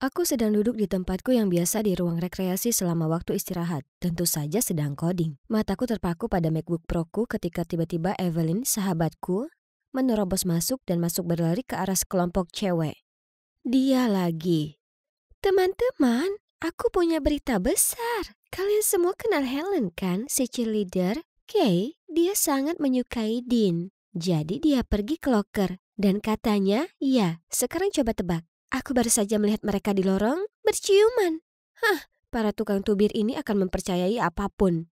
Aku sedang duduk di tempatku yang biasa di ruang rekreasi selama waktu istirahat. Tentu saja sedang coding. Mataku terpaku pada MacBook Pro-ku ketika tiba-tiba Evelyn, sahabatku, menerobos masuk dan masuk berlari ke arah sekelompok cewek. Dia lagi. Teman-teman, aku punya berita besar. Kalian semua kenal Helen kan, si cheerleader? Kay, dia sangat menyukai Dean. Jadi dia pergi ke loker. Dan katanya, ya, sekarang coba tebak. Aku baru saja melihat mereka di lorong berciuman. Hah, para tukang tubir ini akan mempercayai apapun.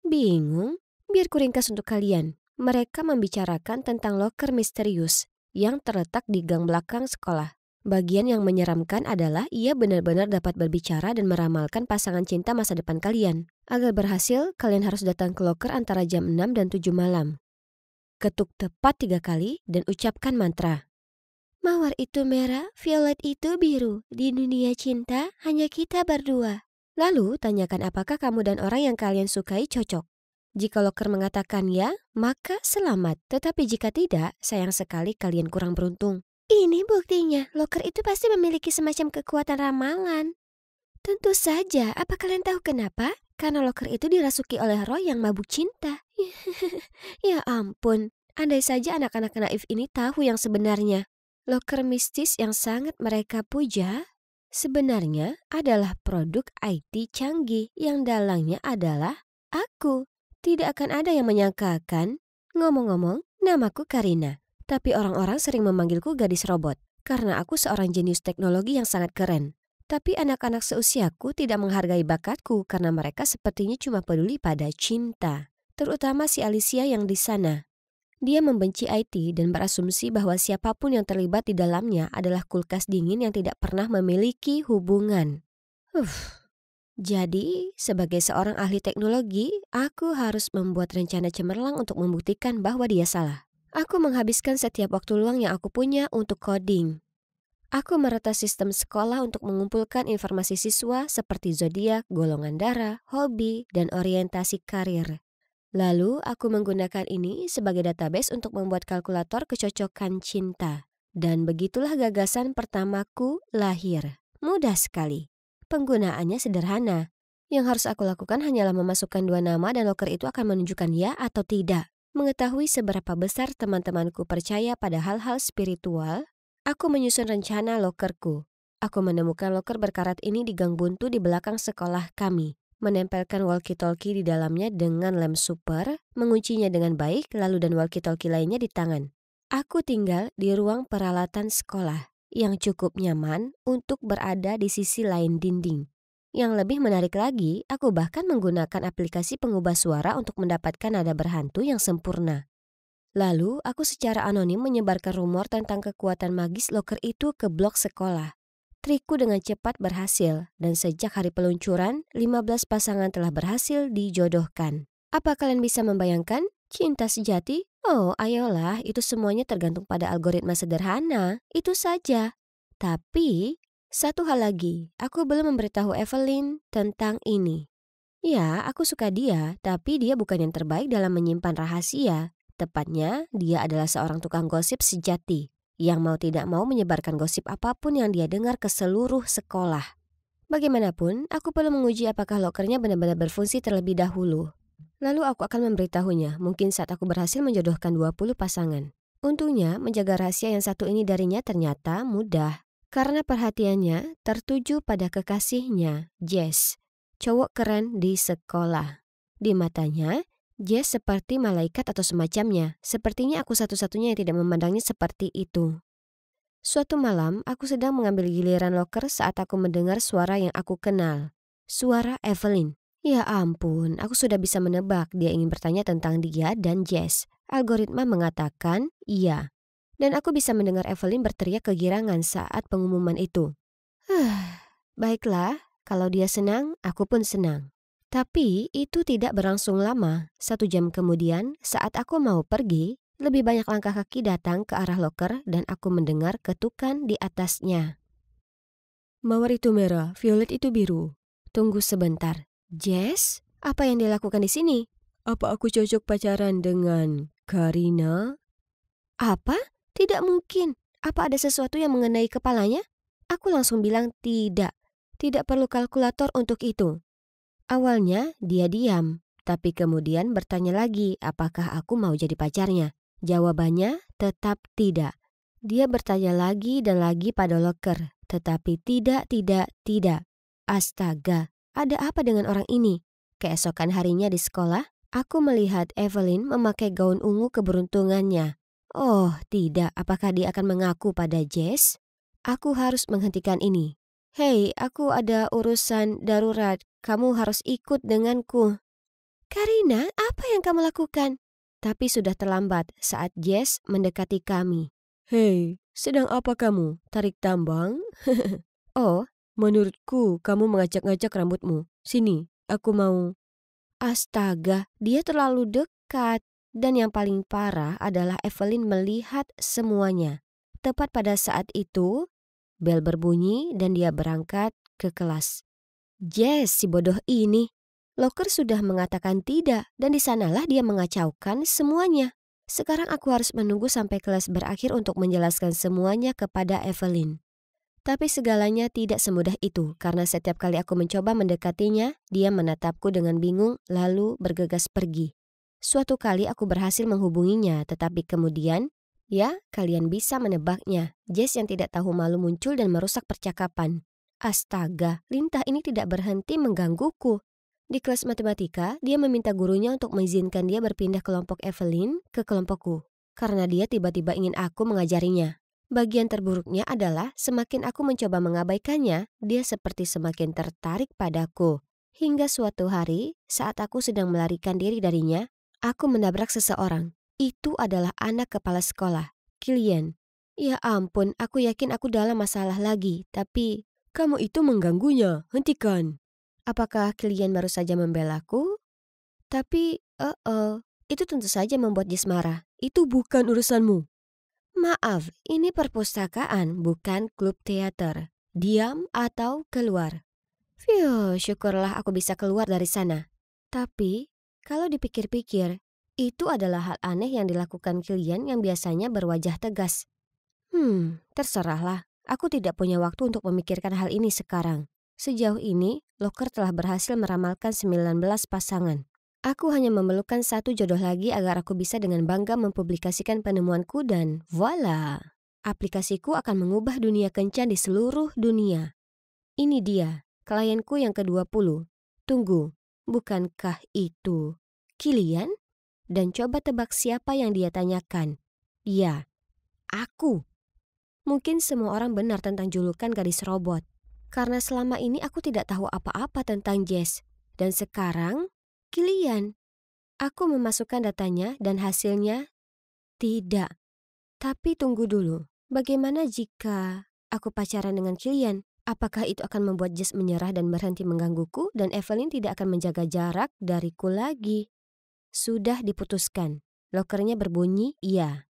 Bingung? Biar kuringkas untuk kalian. Mereka membicarakan tentang loker misterius yang terletak di gang belakang sekolah. Bagian yang menyeramkan adalah ia benar-benar dapat berbicara dan meramalkan pasangan cinta masa depan kalian. Agar berhasil, kalian harus datang ke loker antara jam 6 dan 7 malam. Ketuk tepat 3 kali dan ucapkan mantra. Mawar itu merah, violet itu biru. Di dunia cinta, hanya kita berdua. Lalu, tanyakan apakah kamu dan orang yang kalian sukai cocok. Jika loker mengatakan ya, maka selamat. Tetapi jika tidak, sayang sekali kalian kurang beruntung. Ini buktinya, loker itu pasti memiliki semacam kekuatan ramalan. Tentu saja, apa kalian tahu kenapa? Karena loker itu dirasuki oleh roh yang mabuk cinta. Ya ampun, andai saja anak-anak naif ini tahu yang sebenarnya. Loker mistis yang sangat mereka puja sebenarnya adalah produk IT canggih yang dalangnya adalah aku. Tidak akan ada yang menyangkakan. Ngomong-ngomong, namaku Karina. Tapi orang-orang sering memanggilku gadis robot karena aku seorang jenius teknologi yang sangat keren. Tapi anak-anak seusiaku tidak menghargai bakatku karena mereka sepertinya cuma peduli pada cinta. Terutama si Alicia yang di sana. Dia membenci IT dan berasumsi bahwa siapapun yang terlibat di dalamnya adalah kulkas dingin yang tidak pernah memiliki hubungan. Jadi, sebagai seorang ahli teknologi, aku harus membuat rencana cemerlang untuk membuktikan bahwa dia salah. Aku menghabiskan setiap waktu luang yang aku punya untuk coding. Aku meretas sistem sekolah untuk mengumpulkan informasi siswa seperti zodiak, golongan darah, hobi, dan orientasi karir. Lalu aku menggunakan ini sebagai database untuk membuat kalkulator kecocokan cinta. Dan begitulah gagasan pertamaku lahir. Mudah sekali. Penggunaannya sederhana. Yang harus aku lakukan hanyalah memasukkan 2 nama dan loker itu akan menunjukkan ya atau tidak. Mengetahui seberapa besar teman-temanku percaya pada hal-hal spiritual, aku menyusun rencana lokerku. Aku menemukan loker berkarat ini di gang buntu di belakang sekolah kami. Menempelkan walkie-talkie di dalamnya dengan lem super, menguncinya dengan baik, lalu dan walkie-talkie lainnya di tangan. Aku tinggal di ruang peralatan sekolah yang cukup nyaman untuk berada di sisi lain dinding. Yang lebih menarik lagi, aku bahkan menggunakan aplikasi pengubah suara untuk mendapatkan nada berhantu yang sempurna. Lalu, aku secara anonim menyebarkan rumor tentang kekuatan magis loker itu ke blog sekolah. Trikku dengan cepat berhasil, dan sejak hari peluncuran, 15 pasangan telah berhasil dijodohkan. Apa kalian bisa membayangkan? Cinta sejati? Oh, ayolah, itu semuanya tergantung pada algoritma sederhana. Itu saja. Tapi, satu hal lagi, aku belum memberitahu Evelyn tentang ini. Ya, aku suka dia, tapi dia bukan yang terbaik dalam menyimpan rahasia. Tepatnya, dia adalah seorang tukang gosip sejati yang mau tidak mau menyebarkan gosip apapun yang dia dengar ke seluruh sekolah. Bagaimanapun, aku perlu menguji apakah lokernya benar-benar berfungsi terlebih dahulu. Lalu aku akan memberitahunya, mungkin saat aku berhasil menjodohkan 20 pasangan. Untungnya, menjaga rahasia yang satu ini darinya ternyata mudah. Karena perhatiannya tertuju pada kekasihnya, Jess, cowok keren di sekolah. Di matanya, Jess seperti malaikat atau semacamnya. Sepertinya aku satu-satunya yang tidak memandangnya seperti itu. Suatu malam, aku sedang mengambil giliran loker saat aku mendengar suara yang aku kenal. Suara Evelyn. Ya ampun, aku sudah bisa menebak dia ingin bertanya tentang dia dan Jess. Algoritma mengatakan iya. Dan aku bisa mendengar Evelyn berteriak kegirangan saat pengumuman itu. Baiklah, kalau dia senang, aku pun senang. Tapi itu tidak berlangsung lama. 1 jam kemudian, saat aku mau pergi, lebih banyak langkah kaki datang ke arah loker dan aku mendengar ketukan di atasnya. Mawar itu merah, violet itu biru. Tunggu sebentar. Jess, apa yang dia lakukan di sini? Apa aku cocok pacaran dengan Karina? Apa? Tidak mungkin. Apa ada sesuatu yang mengenai kepalanya? Aku langsung bilang tidak. Tidak perlu kalkulator untuk itu. Awalnya dia diam, tapi kemudian bertanya lagi apakah aku mau jadi pacarnya. Jawabannya tetap tidak. Dia bertanya lagi dan lagi pada loker, tetapi tidak. Astaga, ada apa dengan orang ini? Keesokan harinya di sekolah, aku melihat Evelyn memakai gaun ungu keberuntungannya. Oh tidak, apakah dia akan mengaku pada Jess? Aku harus menghentikan ini. Hei, aku ada urusan darurat. Kamu harus ikut denganku. Karina, apa yang kamu lakukan? Tapi sudah terlambat saat Jess mendekati kami. Hei, sedang apa kamu? Tarik tambang? Oh, menurutku kamu ngacak-ngacak rambutmu. Sini, aku mau. Astaga, dia terlalu dekat. Dan yang paling parah adalah Evelyn melihat semuanya. Tepat pada saat itu, bel berbunyi dan dia berangkat ke kelas. Jess, si bodoh ini. Loker sudah mengatakan tidak dan di sanalah dia mengacaukan semuanya. Sekarang aku harus menunggu sampai kelas berakhir untuk menjelaskan semuanya kepada Evelyn. Tapi segalanya tidak semudah itu karena setiap kali aku mencoba mendekatinya, dia menatapku dengan bingung lalu bergegas pergi. Suatu kali aku berhasil menghubunginya tetapi kemudian, ya kalian bisa menebaknya, Jess yang tidak tahu malu muncul dan merusak percakapan. Astaga, lintah ini tidak berhenti menggangguku. Di kelas matematika, dia meminta gurunya untuk mengizinkan dia berpindah kelompok Evelyn ke kelompokku karena dia tiba-tiba ingin aku mengajarinya. Bagian terburuknya adalah semakin aku mencoba mengabaikannya, dia seperti semakin tertarik padaku. Hingga suatu hari, saat aku sedang melarikan diri darinya, aku menabrak seseorang. Itu adalah anak kepala sekolah, Kilian. Ya ampun, aku yakin aku dalam masalah lagi, tapi kamu itu mengganggunya, hentikan. Apakah Kilian baru saja membelaku? Tapi, itu tentu saja membuat Jess marah. Itu bukan urusanmu. Maaf, ini perpustakaan, bukan klub teater. Diam atau keluar. Syukurlah aku bisa keluar dari sana. Tapi, kalau dipikir-pikir, itu adalah hal aneh yang dilakukan Kilian yang biasanya berwajah tegas. Terserahlah. Aku tidak punya waktu untuk memikirkan hal ini sekarang. Sejauh ini, Loker telah berhasil meramalkan 19 pasangan. Aku hanya memerlukan satu jodoh lagi agar aku bisa dengan bangga mempublikasikan penemuanku dan voila! Aplikasiku akan mengubah dunia kencan di seluruh dunia. Ini dia, klienku yang ke-20. Tunggu, bukankah itu Kilian? Dan coba tebak siapa yang dia tanyakan. Ya, aku. Mungkin semua orang benar tentang julukan gadis robot. Karena selama ini aku tidak tahu apa-apa tentang Jess. Dan sekarang, Kilian. Aku memasukkan datanya dan hasilnya tidak. Tapi tunggu dulu, bagaimana jika aku pacaran dengan Kilian? Apakah itu akan membuat Jess menyerah dan berhenti menggangguku dan Evelyn tidak akan menjaga jarak dariku lagi? Sudah diputuskan. Lokernya berbunyi iya.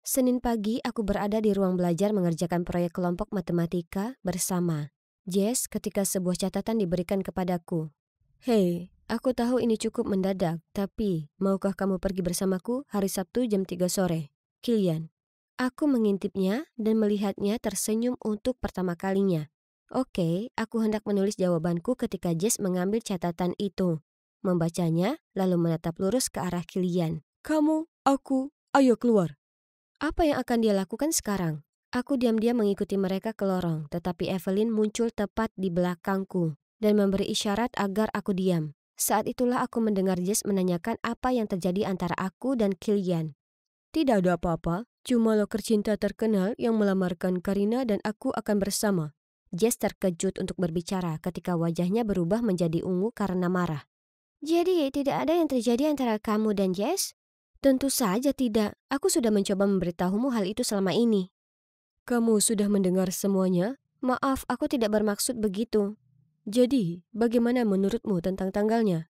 Senin pagi aku berada di ruang belajar mengerjakan proyek kelompok matematika bersama Jess ketika sebuah catatan diberikan kepadaku. Hei, aku tahu ini cukup mendadak, tapi maukah kamu pergi bersamaku hari Sabtu jam 3 sore? Kilian. Aku mengintipnya dan melihatnya tersenyum untuk pertama kalinya. Oke, aku hendak menulis jawabanku ketika Jess mengambil catatan itu. Membacanya, lalu menatap lurus ke arah Kilian. Kamu, aku, ayo keluar. Apa yang akan dia lakukan sekarang? Aku diam-diam mengikuti mereka ke lorong, tetapi Evelyn muncul tepat di belakangku dan memberi isyarat agar aku diam. Saat itulah aku mendengar Jess menanyakan apa yang terjadi antara aku dan Kilian. Tidak ada apa-apa, cuma loker cinta terkenal yang melamarkan Karina dan aku akan bersama. Jess terkejut untuk berbicara ketika wajahnya berubah menjadi ungu karena marah. Jadi tidak ada yang terjadi antara kamu dan Jess? Tentu saja tidak. Aku sudah mencoba memberitahumu hal itu selama ini. Kamu sudah mendengar semuanya? Maaf, aku tidak bermaksud begitu. Jadi, bagaimana menurutmu tentang tanggalnya?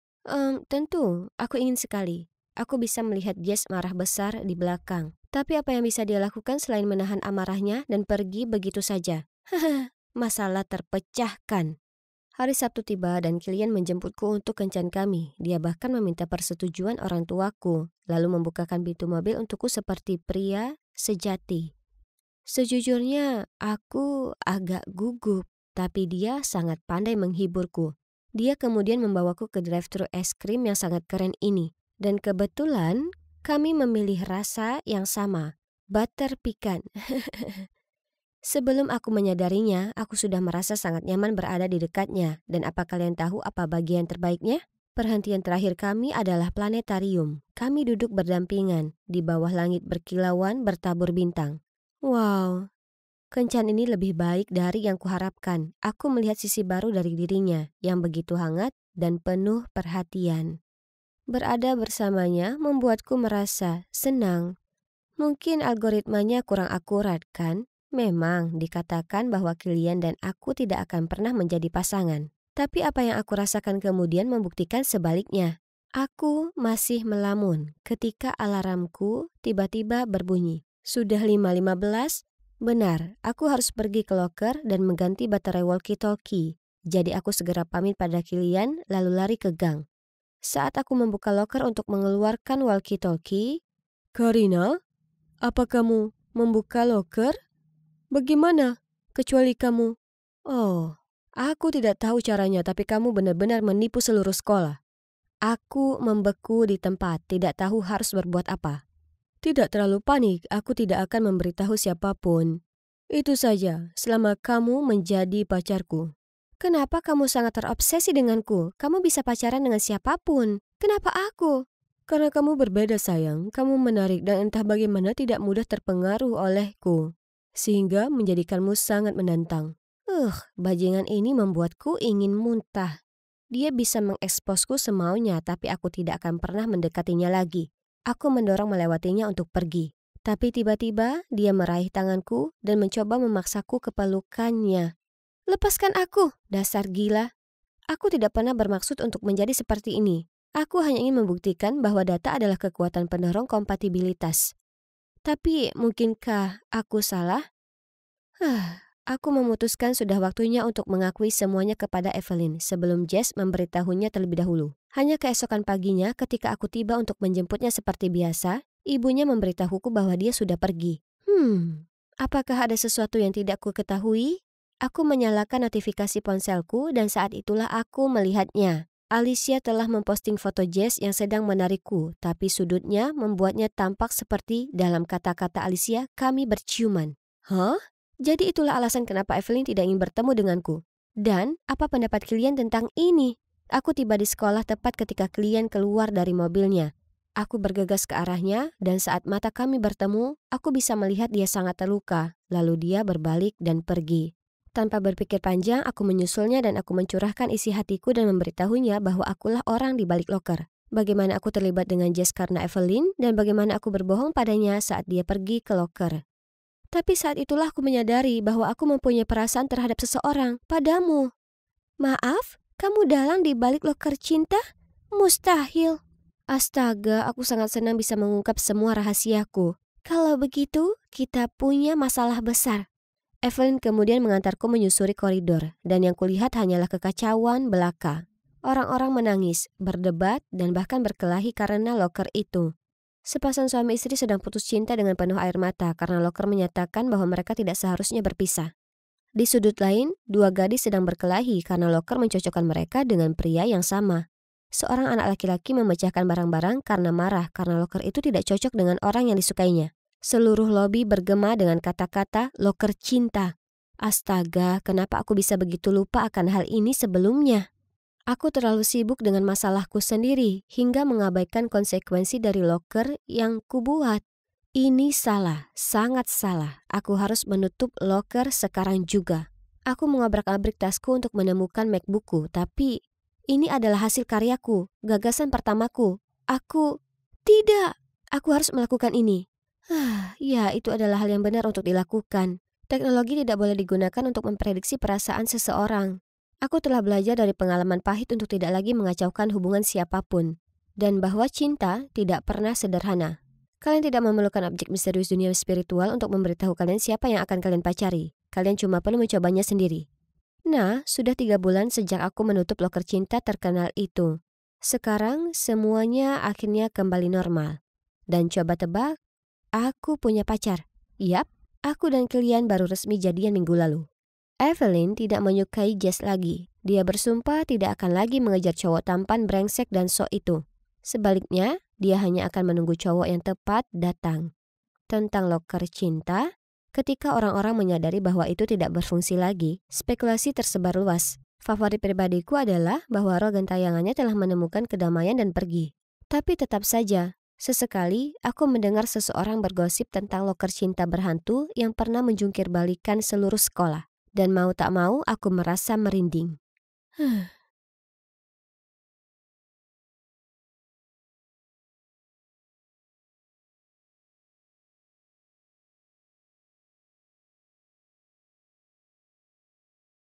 Tentu, aku ingin sekali. Aku bisa melihat Jess marah besar di belakang. Tapi apa yang bisa dia lakukan selain menahan amarahnya dan pergi begitu saja? Haha, masalah terpecahkan. Hari Sabtu tiba dan Kilian menjemputku untuk kencan kami. Dia bahkan meminta persetujuan orang tuaku, lalu membukakan pintu mobil untukku seperti pria sejati. Sejujurnya, aku agak gugup, tapi dia sangat pandai menghiburku. Dia kemudian membawaku ke drive-thru es krim yang sangat keren ini. Dan kebetulan, kami memilih rasa yang sama, butter pecan. Sebelum aku menyadarinya, aku sudah merasa sangat nyaman berada di dekatnya. Dan apa kalian tahu apa bagian terbaiknya? Perhentian terakhir kami adalah planetarium. Kami duduk berdampingan, di bawah langit berkilauan bertabur bintang. Wow, kencan ini lebih baik dari yang kuharapkan. Aku melihat sisi baru dari dirinya, yang begitu hangat dan penuh perhatian. Berada bersamanya membuatku merasa senang. Mungkin algoritmanya kurang akurat kan? Memang dikatakan bahwa Kilian dan aku tidak akan pernah menjadi pasangan. Tapi apa yang aku rasakan kemudian membuktikan sebaliknya. Aku masih melamun ketika alarmku tiba-tiba berbunyi. Sudah 5.15? Benar, aku harus pergi ke loker dan mengganti baterai walkie-talkie. Jadi aku segera pamit pada Kilian lalu lari ke gang. Saat aku membuka loker untuk mengeluarkan walkie-talkie, "Karina, apa kamu membuka loker? Bagaimana? Kecuali kamu." "Oh, aku tidak tahu caranya tapi kamu benar-benar menipu seluruh sekolah." Aku membeku di tempat, tidak tahu harus berbuat apa. "Tidak terlalu panik, aku tidak akan memberitahu siapapun. Itu saja, selama kamu menjadi pacarku." "Kenapa kamu sangat terobsesi denganku? Kamu bisa pacaran dengan siapapun. Kenapa aku?" "Karena kamu berbeda sayang, kamu menarik dan entah bagaimana tidak mudah terpengaruh olehku. Sehingga menjadikanmu sangat menantang." Bajingan ini membuatku ingin muntah. Dia bisa mengeksposku semaunya tapi aku tidak akan pernah mendekatinya lagi. Aku mendorong melewatinya untuk pergi. Tapi tiba-tiba dia meraih tanganku dan mencoba memaksaku ke pelukannya. "Lepaskan aku, dasar gila. Aku tidak pernah bermaksud untuk menjadi seperti ini. Aku hanya ingin membuktikan bahwa data adalah kekuatan pendorong kompatibilitas. Tapi mungkinkah aku salah?" Aku memutuskan sudah waktunya untuk mengakui semuanya kepada Evelyn sebelum Jess memberitahunya terlebih dahulu. Hanya keesokan paginya ketika aku tiba untuk menjemputnya seperti biasa, ibunya memberitahuku bahwa dia sudah pergi. Apakah ada sesuatu yang tidak ku ketahui? Aku menyalakan notifikasi ponselku dan saat itulah aku melihatnya. Alicia telah memposting foto Jess yang sedang menarikku, tapi sudutnya membuatnya tampak seperti dalam kata-kata Alicia, kami berciuman. Hah? Jadi itulah alasan kenapa Evelyn tidak ingin bertemu denganku. Dan apa pendapat kalian tentang ini? Aku tiba di sekolah tepat ketika kalian keluar dari mobilnya. Aku bergegas ke arahnya dan saat mata kami bertemu, aku bisa melihat dia sangat terluka. Lalu dia berbalik dan pergi. Tanpa berpikir panjang, aku menyusulnya dan aku mencurahkan isi hatiku dan memberitahunya bahwa akulah orang di balik loker. Bagaimana aku terlibat dengan Jess karena Evelyn dan bagaimana aku berbohong padanya saat dia pergi ke loker. Tapi saat itulah aku menyadari bahwa aku mempunyai perasaan terhadap seseorang, padamu. "Maaf, kamu dalang di balik loker cinta? Mustahil." Astaga, aku sangat senang bisa mengungkap semua rahasiaku. "Kalau begitu, kita punya masalah besar." Evelyn kemudian mengantarku menyusuri koridor, dan yang kulihat hanyalah kekacauan belaka. Orang-orang menangis, berdebat, dan bahkan berkelahi karena loker itu. Sepasang suami istri sedang putus cinta dengan penuh air mata karena loker menyatakan bahwa mereka tidak seharusnya berpisah. Di sudut lain, dua gadis sedang berkelahi karena loker mencocokkan mereka dengan pria yang sama. Seorang anak laki-laki memecahkan barang-barang karena marah karena loker itu tidak cocok dengan orang yang disukainya. Seluruh lobi bergema dengan kata-kata loker cinta. Astaga, kenapa aku bisa begitu lupa akan hal ini sebelumnya? Aku terlalu sibuk dengan masalahku sendiri hingga mengabaikan konsekuensi dari loker yang kubuat. Ini salah, sangat salah. Aku harus menutup loker sekarang juga. Aku mengobrak-abrik tasku untuk menemukan MacBookku, tapi ini adalah hasil karyaku, gagasan pertamaku. Tidak, aku harus melakukan ini. Ya, itu adalah hal yang benar untuk dilakukan. Teknologi tidak boleh digunakan untuk memprediksi perasaan seseorang. Aku telah belajar dari pengalaman pahit untuk tidak lagi mengacaukan hubungan siapapun. Dan bahwa cinta tidak pernah sederhana. Kalian tidak memerlukan objek misterius dunia spiritual untuk memberitahu kalian siapa yang akan kalian pacari. Kalian cuma perlu mencobanya sendiri. Nah, sudah 3 bulan sejak aku menutup loker cinta terkenal itu. Sekarang semuanya akhirnya kembali normal. Dan coba tebak, aku punya pacar. Yap, Aku dan Kilian baru resmi jadian minggu lalu. Evelyn tidak menyukai Jess lagi. Dia bersumpah tidak akan lagi mengejar cowok tampan brengsek dan sok itu. Sebaliknya, dia hanya akan menunggu cowok yang tepat datang. Tentang loker cinta, ketika orang-orang menyadari bahwa itu tidak berfungsi lagi, spekulasi tersebar luas. Favorit pribadiku adalah bahwa roh gentayangannya telah menemukan kedamaian dan pergi. Tapi tetap saja, sesekali aku mendengar seseorang bergosip tentang loker cinta berhantu yang pernah menjungkir balikan seluruh sekolah. Dan mau tak mau aku merasa merinding.